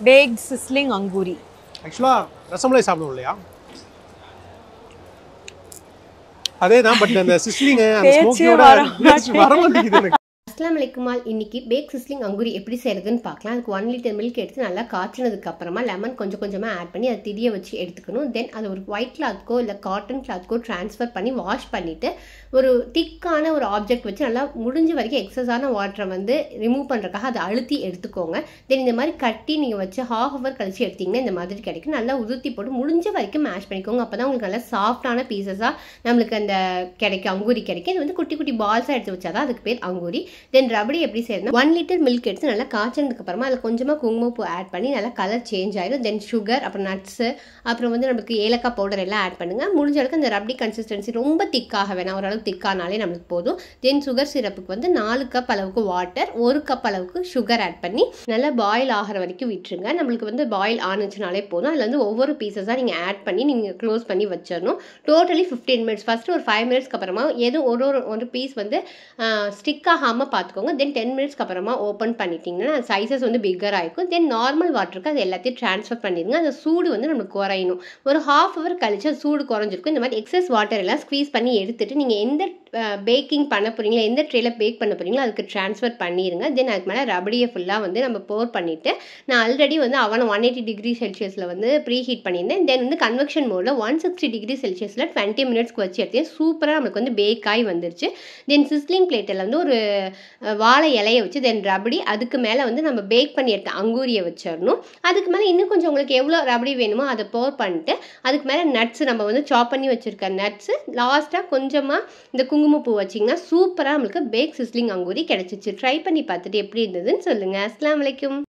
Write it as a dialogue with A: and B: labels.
A: baked sizzling anguri.
B: ஆக்சுவலாக ரசமலை சாப்பிடுவோம் இல்லையா அதே தான், பட் அந்த சிஸ்லிங் அந்த ஸ்மோக்கியோட வர மாட்டேங்குது எனக்கு.
C: அஸ்ஸலாமு அலைக்கும். இன்னைக்கு பேக் சிஸ்லிங் அங்குரி எப்படி செய்யறதுன்னு பார்க்கலாம். அதுக்கு 1 லிட்டர் மில்க் எடுத்து நல்லா காய்ச்சினதுக்கு அப்புறமா லெமன் கொஞ்சம் கொஞ்சமாக ஆட் பண்ணி அதை திரிய வச்சு எடுத்துக்கணும். தென் அதை ஒரு ஒயிட் கிளாத்க்கோ இல்லை காட்டன் கிளாத்க்கோ ட்ரான்ஸ்ஃபர் பண்ணி வாஷ் பண்ணிவிட்டு ஒரு திக்கான ஒரு ஆப்ஜெக்ட் வச்சு நல்லா முடிஞ்ச வரைக்கும் எக்ஸஸான வாட்டரை வந்து ரிமூவ் பண்ணுறதுக்காக அதை அழுத்தி எடுத்துக்கோங்க. தென் இந்த மாதிரி கட்டி நீங்கள் வச்சு ½ ஹவர் கழிச்சு எடுத்திங்கன்னா இந்த மாதிரி கிடைக்கும். நல்லா உதுத்தி போட்டு முடிஞ்ச வரைக்கும் மேஷ் பண்ணிக்கோங்க. அப்போ தான் உங்களுக்கு நல்லா சாஃப்டான பீசஸாக நம்மளுக்கு அந்த கிடைக்கும், அங்குரி கிடைக்கும். இது வந்து குட்டி குட்டி பால்ஸாக எடுத்து வச்சா தான் அதுக்கு பேர் அங்குரி. தென் ரபடி எப்படி செய்யணும், 1 லிட்டர் மில்க் எடுத்து நல்லா காய்ச்சதுக்கு அப்புறமா அதில் கொஞ்சமாக குங்குமப்பூ ஆட் பண்ணி நல்லா கலர் சேஞ்ச் ஆயிடும். தென் சுகர், அப்புறம் நட்ஸு, அப்புறம் வந்து நமக்கு ஏலக்காய் பவுடர் எல்லாம் ஆட் பண்ணுங்கள். முடிஞ்ச அளவுக்கு அந்த ரபடி கன்சிஸ்டன்சி ரொம்ப திக்காக வேணாம், ஓரளவுக்கு திக்கானாலே நம்மளுக்கு போதும். தென் சுகர் சிரப்புக்கு வந்து 4 கப் அளவுக்கு வாட்டர், 1 கப் அளவுக்கு சுகர் ஆட் பண்ணி நல்லா பாயில் ஆகிற வரைக்கும் விட்டுருங்க. நம்மளுக்கு வந்து பாயில் ஆனிச்சுனாலே போதும். அதில் வந்து ஒவ்வொரு பீசஸாக நீங்கள் ஆட் பண்ணி நீங்கள் க்ளோஸ் பண்ணி வச்சிடணும். Totally 15 minutes. ஃபஸ்ட்டு ஒரு 5 மினிட்ஸ்க்கு அப்புறமா எதுவும் ஒரு பீஸ் வந்து ஸ்டிக் ஆகாமல் பார்த்துக்கோங்க. தென் 10 மினிட்ஸ்க்கு அப்புறமா ஓப்பன் பண்ணிட்டீங்கன்னா சைஸஸ் வந்து பிக்கர் ஆகிருக்கும். தென் நார்மல் வாட்டருக்கு அது எல்லாத்தையும் ட்ரான்ஸ்ஃபர் பண்ணிடுங்க. அந்த சூடு வந்து நம்மளுக்கு குறையணும். ஒரு ½ ஹவர் கழிச்சு அது சூடு குறைஞ்சிருக்கும். இந்த மாதிரி எக்ஸஸ் வாட்டர் எல்லாம் ஸ்க்வீஸ் பண்ணி எடுத்துட்டு நீங்கள் எந்த பேக்கிங் பண்ண போகிறீங்களோ, எந்த ட்ரேல பேக் பண்ண போகிறீங்களோ அதுக்கு ட்ரான்ஸ்ஃபர் பண்ணிடுங்க. தென் அதுக்கு மேலே ரபடியை ஃபுல்லாக வந்து நம்ம போர் பண்ணிவிட்டு, நான் ஆல்ரெடி வந்து அவனை 180 டிகிரி செல்சியஸில் வந்து ப்ரீ ஹீட் பண்ணியிருந்தேன். தென் வந்து கன்வெக்ஷன் மோடில் 160 டிகிரி செல்சியஸில் 20 மினிட்ஸ்க்கு வச்சு எடுத்தேன். சூப்பராக நம்மளுக்கு வந்து பேக் ஆகி வந்துருச்சு. தென் சிஸ்லிங் பிளேட்டில் வந்து ஒரு வாழை இலையை வச்சு தென் ரபடி, அதுக்கு மேலே வந்து நம்ம பேக் பண்ணி எடுத்த அங்கூரியை வச்சிடணும். அதுக்கு மேலே இன்னும் கொஞ்சம் உங்களுக்கு எவ்வளோ ரபடி வேணுமோ அதை போர் பண்ணிட்டு அதுக்கு மேலே நட்ஸ், நம்ம வந்து சாப் பண்ணி வச்சுருக்க நட்ஸு, லாஸ்ட்டாக கொஞ்சமாக இந்த குங்குமப்பூ வச்சிங்கன்னா சூப்பராக நம்மளுக்கு பேக் சிஸ்லிங் அங்கூரி கிடச்சிச்சு. ட்ரை பண்ணி பார்த்துட்டு எப்படி இருந்ததுன்னு சொல்லுங்கள். அஸ்ஸலாமு அலைக்கும்.